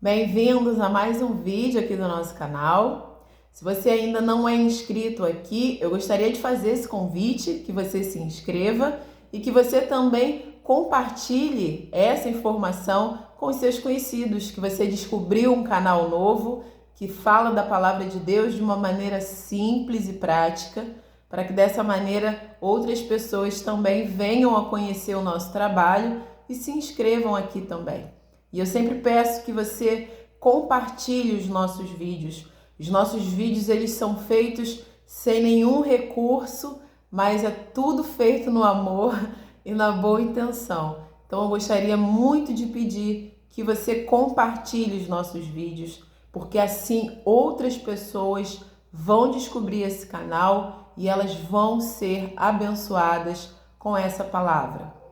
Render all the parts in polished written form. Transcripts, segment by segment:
Bem-vindos a mais um vídeo aqui do nosso canal. Se você ainda não é inscrito aqui, eu gostaria de fazer esse convite, que você se inscreva e que você também compartilhe essa informação com os seus conhecidos, que você descobriu um canal novo que fala da palavra de Deus de uma maneira simples e prática, para que dessa maneira outras pessoas também venham a conhecer o nosso trabalho e se inscrevam aqui também. E eu sempre peço que você compartilhe os nossos vídeos. Os nossos vídeos, eles são feitos sem nenhum recurso, mas é tudo feito no amor e na boa intenção. Então eu gostaria muito de pedir que você compartilhe os nossos vídeos, porque assim outras pessoas vão descobrir esse canal e elas vão ser abençoadas com essa palavra.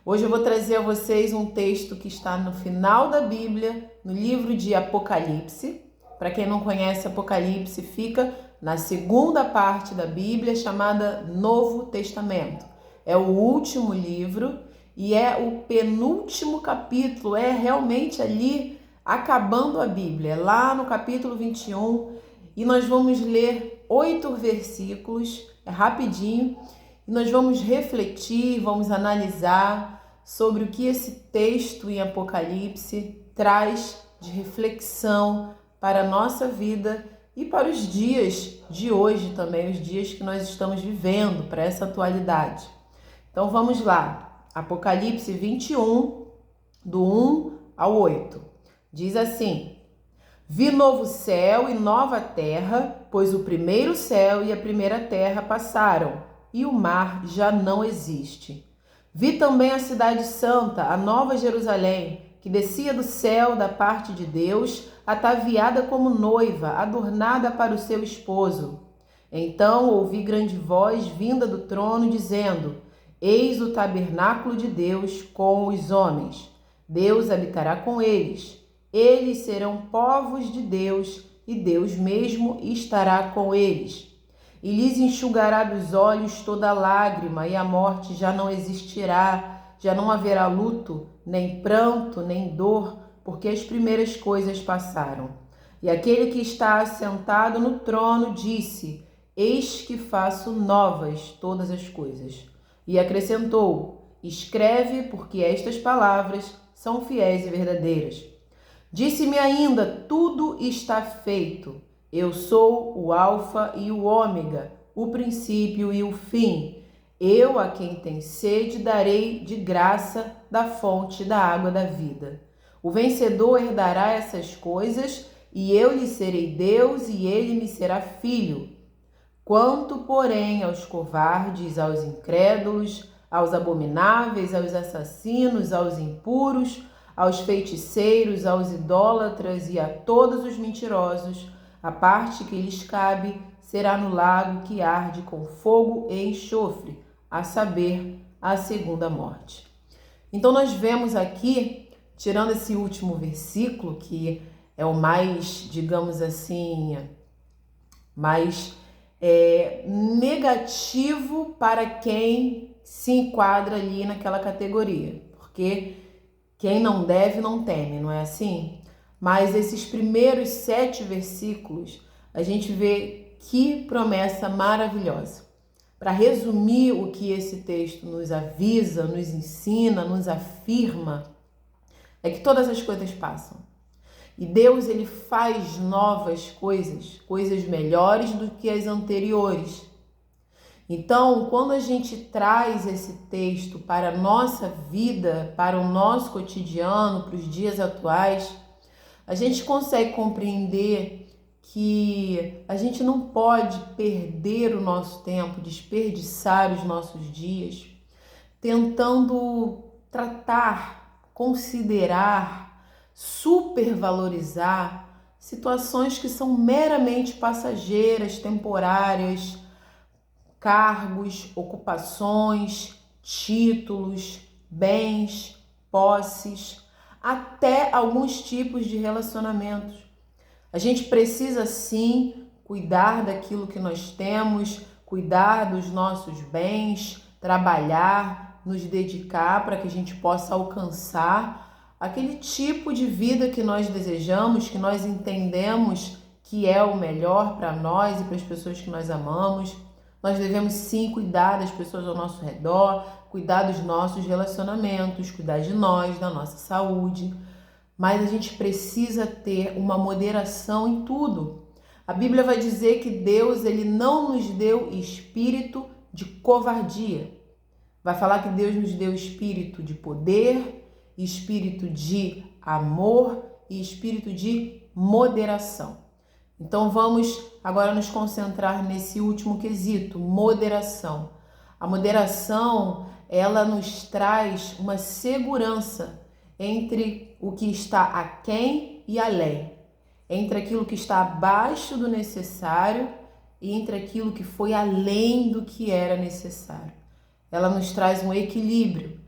Hoje eu vou trazer a vocês um texto que está no final da Bíblia, no livro de Apocalipse. Para quem não conhece, Apocalipse fica na segunda parte da Bíblia, chamada Novo Testamento. É o último livro e é o penúltimo capítulo, é realmente ali acabando a Bíblia, lá no capítulo 21, e nós vamos ler 8 versículos, é rapidinho, e nós vamos refletir, vamos analisar sobre o que esse texto em Apocalipse traz de reflexão para a nossa vida e para os dias de hoje também, os dias que nós estamos vivendo, para essa atualidade. Então vamos lá, Apocalipse 21, do 1 ao 8. Diz assim: Vi novo céu e nova terra, pois o primeiro céu e a primeira terra passaram, e o mar já não existe. Vi também a cidade santa, a nova Jerusalém, que descia do céu da parte de Deus, ataviada como noiva, adornada para o seu esposo. Então ouvi grande voz vinda do trono, dizendo: Eis o tabernáculo de Deus com os homens. Deus habitará com eles. Eles serão povos de Deus, e Deus mesmo estará com eles. E lhes enxugará dos olhos toda lágrima, e a morte já não existirá, já não haverá luto, nem pranto, nem dor, porque as primeiras coisas passaram. E aquele que está assentado no trono disse: Eis que faço novas todas as coisas. E acrescentou: Escreve, porque estas palavras são fiéis e verdadeiras. Disse-me ainda: Tudo está feito. Eu sou o Alfa e o Ômega, o princípio e o fim. Eu, a quem tem sede, darei de graça da fonte da água da vida. O vencedor herdará essas coisas, e eu lhe serei Deus, e ele me será filho. Quanto, porém, aos covardes, aos incrédulos, aos abomináveis, aos assassinos, aos impuros, aos feiticeiros, aos idólatras e a todos os mentirosos, a parte que lhes cabe será no lago que arde com fogo e enxofre, a saber, a segunda morte. Então nós vemos aqui, tirando esse último versículo, que é o mais, digamos assim, mais negativo para quem se enquadra ali naquela categoria, porque quem não deve não teme, não é assim? Mas esses primeiros 7 versículos, a gente vê que promessa maravilhosa. Para resumir o que esse texto nos avisa, nos ensina, nos afirma, é que todas as coisas passam. E Deus, ele faz novas coisas, coisas melhores do que as anteriores. Então, quando a gente traz esse texto para a nossa vida, para o nosso cotidiano, para os dias atuais, a gente consegue compreender que a gente não pode perder o nosso tempo, desperdiçar os nossos dias, tentando tratar, considerar, supervalorizar situações que são meramente passageiras, temporárias, cargos, ocupações, títulos, bens, posses, até alguns tipos de relacionamentos. A gente precisa sim cuidar daquilo que nós temos, cuidar dos nossos bens, trabalhar, nos dedicar para que a gente possa alcançar aquele tipo de vida que nós desejamos, que nós entendemos que é o melhor para nós e para as pessoas que nós amamos. Nós devemos sim cuidar das pessoas ao nosso redor, cuidar dos nossos relacionamentos, cuidar de nós, da nossa saúde. Mas a gente precisa ter uma moderação em tudo. A Bíblia vai dizer que Deus, ele não nos deu espírito de covardia. Vai falar que Deus nos deu espírito de poder, espírito de amor e espírito de moderação. Então vamos agora nos concentrar nesse último quesito, moderação. A moderação, ela nos traz uma segurança entre o que está aquém e além, entre aquilo que está abaixo do necessário e entre aquilo que foi além do que era necessário. Ela nos traz um equilíbrio.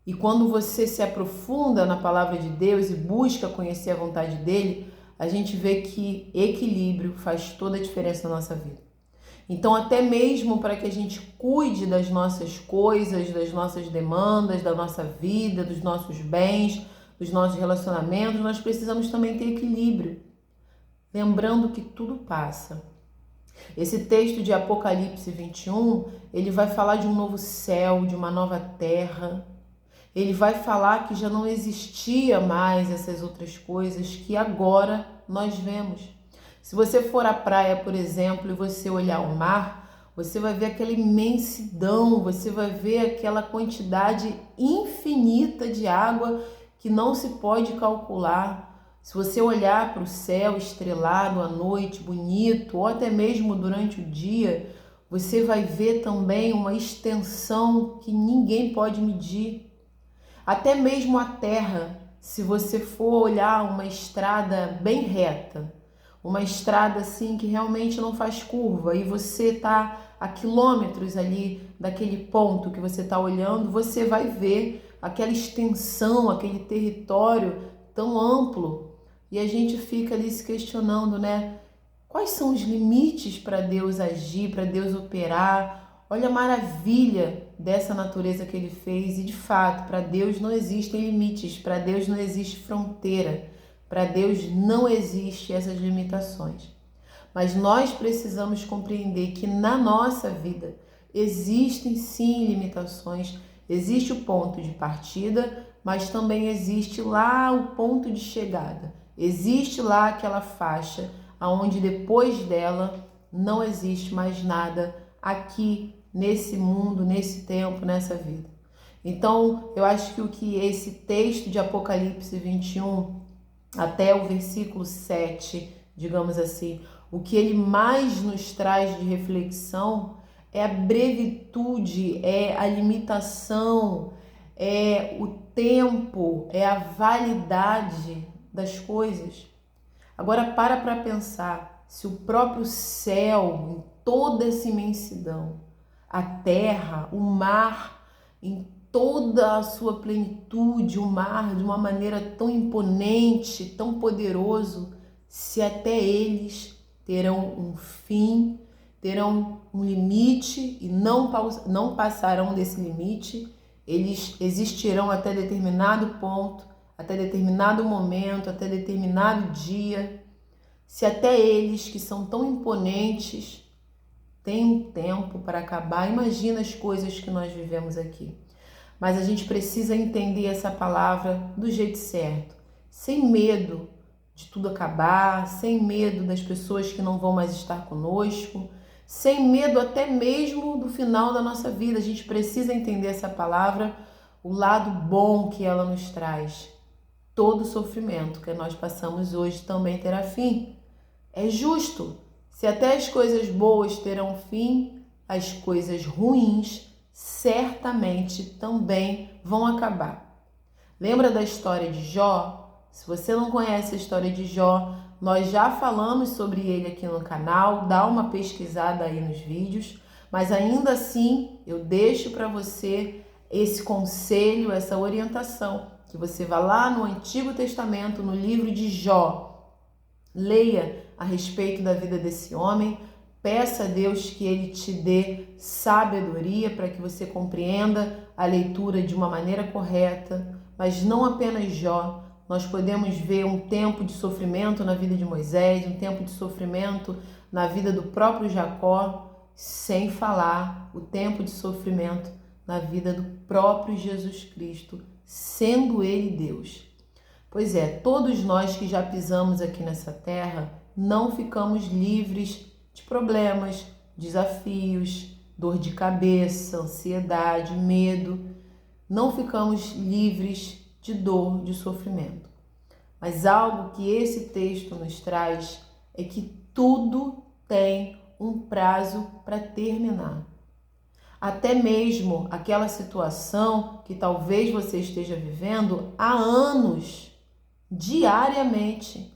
E quando você se aprofunda na palavra de Deus e busca conhecer a vontade dele, a gente vê que equilíbrio faz toda a diferença na nossa vida. Então, até mesmo para que a gente cuide das nossas coisas, das nossas demandas, da nossa vida, dos nossos bens, dos nossos relacionamentos, nós precisamos também ter equilíbrio. Lembrando que tudo passa. Esse texto de Apocalipse 21, ele vai falar de um novo céu, de uma nova terra. Ele vai falar que já não existia mais essas outras coisas que agora nós vemos. Se você for à praia, por exemplo, e você olhar o mar, você vai ver aquela imensidão, você vai ver aquela quantidade infinita de água que não se pode calcular. Se você olhar para o céu estrelado à noite, bonito, ou até mesmo durante o dia, você vai ver também uma extensão que ninguém pode medir. Até mesmo a terra, se você for olhar uma estrada bem reta, uma estrada assim que realmente não faz curva e você está a quilômetros ali daquele ponto que você está olhando, você vai ver aquela extensão, aquele território tão amplo. E a gente fica ali se questionando, né? Quais são os limites para Deus agir, para Deus operar? Olha a maravilha dessa natureza que ele fez. E de fato, para Deus não existem limites, para Deus não existe fronteira, para Deus não existem essas limitações. Mas nós precisamos compreender que na nossa vida existem sim limitações, existe o ponto de partida, mas também existe lá o ponto de chegada. Existe lá aquela faixa onde depois dela não existe mais nada aqui nesse mundo, nesse tempo, nessa vida. Então, eu acho que o que esse texto de Apocalipse 21, até o versículo 7, digamos assim, o que ele mais nos traz de reflexão é a brevitude, é a limitação, é o tempo, é a validade das coisas. Agora para pensar, se o próprio céu, em toda essa imensidão, a terra, o mar, em toda a sua plenitude, o mar de uma maneira tão imponente, tão poderoso, se até eles terão um fim, terão um limite e não passarão desse limite, eles existirão até determinado ponto, até determinado momento, até determinado dia. Se até eles, que são tão imponentes, têm um tempo para acabar, imagina as coisas que nós vivemos aqui. Mas a gente precisa entender essa palavra do jeito certo, sem medo de tudo acabar, sem medo das pessoas que não vão mais estar conosco, sem medo até mesmo do final da nossa vida. A gente precisa entender essa palavra, o lado bom que ela nos traz. Todo sofrimento que nós passamos hoje também terá fim. É justo. Se até as coisas boas terão fim, as coisas ruins certamente também vão acabar. Lembra da história de Jó? Se você não conhece a história de Jó, nós já falamos sobre ele aqui no canal, dá uma pesquisada aí nos vídeos, mas ainda assim eu deixo para você esse conselho, essa orientação, que você vá lá no Antigo Testamento, no livro de Jó, leia a respeito da vida desse homem, peça a Deus que ele te dê sabedoria para que você compreenda a leitura de uma maneira correta, mas não apenas Jó, nós podemos ver um tempo de sofrimento na vida de Moisés, um tempo de sofrimento na vida do próprio Jacó, sem falar o tempo de sofrimento na vida do próprio Jesus Cristo, sendo Ele Deus. Pois é, todos nós que já pisamos aqui nessa terra não ficamos livres de problemas, desafios, dor de cabeça, ansiedade, medo. Não ficamos livres de dor, de sofrimento. Mas algo que esse texto nos traz é que tudo tem um prazo para terminar. Até mesmo aquela situação que talvez você esteja vivendo há anos, diariamente,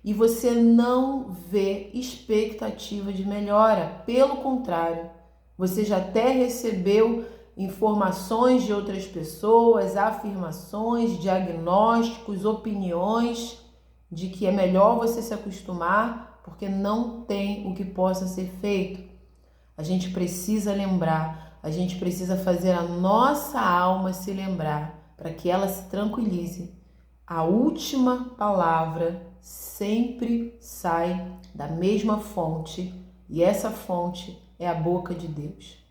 e você não vê expectativa de melhora. Pelo contrário, você já até recebeu informações de outras pessoas, afirmações, diagnósticos, opiniões de que é melhor você se acostumar porque não tem o que possa ser feito. A gente precisa lembrar, a gente precisa fazer a nossa alma se lembrar para que ela se tranquilize. A última palavra sempre sai da mesma fonte e essa fonte é a boca de Deus.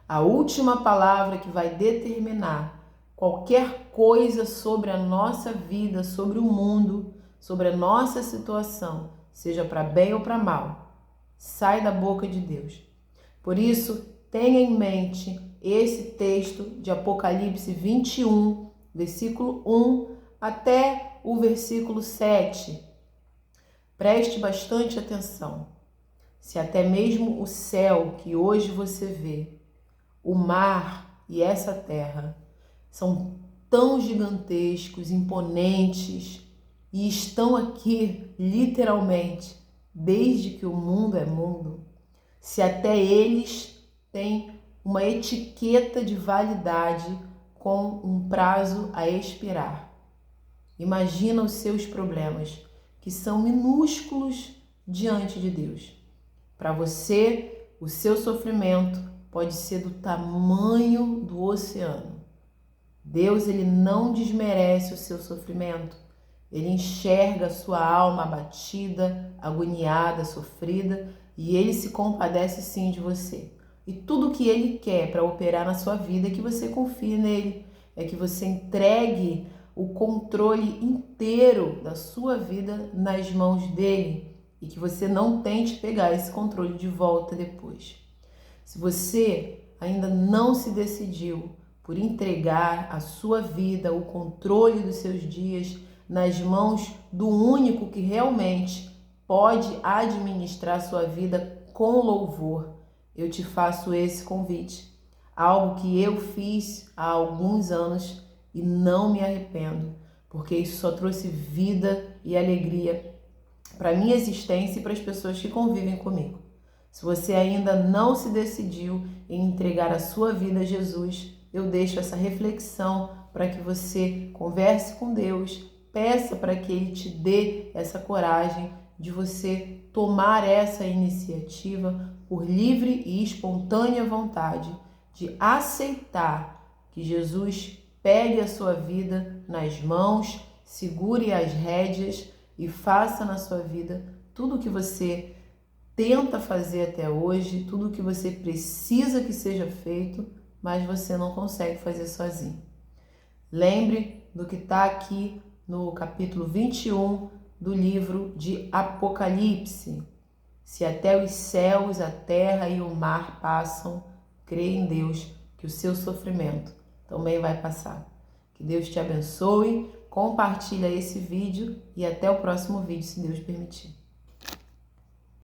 A última palavra que vai determinar qualquer coisa sobre a nossa vida, sobre o mundo, sobre a nossa situação, seja para bem ou para mal, sai da boca de Deus. Por isso, tenha em mente esse texto de Apocalipse 21, versículo 1 até o versículo 7. Preste bastante atenção. Se até mesmo o céu que hoje você vê, o mar e essa terra são tão gigantescos, imponentes e estão aqui literalmente desde que o mundo é mundo, se até eles têm uma etiqueta de validade com um prazo a expirar. Imagina os seus problemas, que são minúsculos diante de Deus. Para você, o seu sofrimento pode ser do tamanho do oceano. Deus, ele não desmerece o seu sofrimento. Ele enxerga a sua alma abatida, agoniada, sofrida, e ele se compadece sim de você. E tudo que ele quer para operar na sua vida é que você confie nele, é que você entregue o controle inteiro da sua vida nas mãos dele e que você não tente pegar esse controle de volta depois. Se você ainda não se decidiu por entregar a sua vida, o controle dos seus dias nas mãos do único que realmente pode administrar sua vida com louvor, eu te faço esse convite. Algo que eu fiz há alguns anos e não me arrependo, porque isso só trouxe vida e alegria para a minha existência e para as pessoas que convivem comigo. Se você ainda não se decidiu em entregar a sua vida a Jesus, eu deixo essa reflexão para que você converse com Deus, peça para que Ele te dê essa coragem de você tomar essa iniciativa por livre e espontânea vontade, de aceitar que Jesus pegue a sua vida nas mãos, segure as rédeas e faça na sua vida tudo o que você tenta fazer até hoje, tudo o que você precisa que seja feito, mas você não consegue fazer sozinho. Lembre do que está aqui no capítulo 21 do livro de Apocalipse. Se até os céus, a terra e o mar passam, crê em Deus que o seu sofrimento também vai passar. Que Deus te abençoe, compartilha esse vídeo e até o próximo vídeo, se Deus permitir.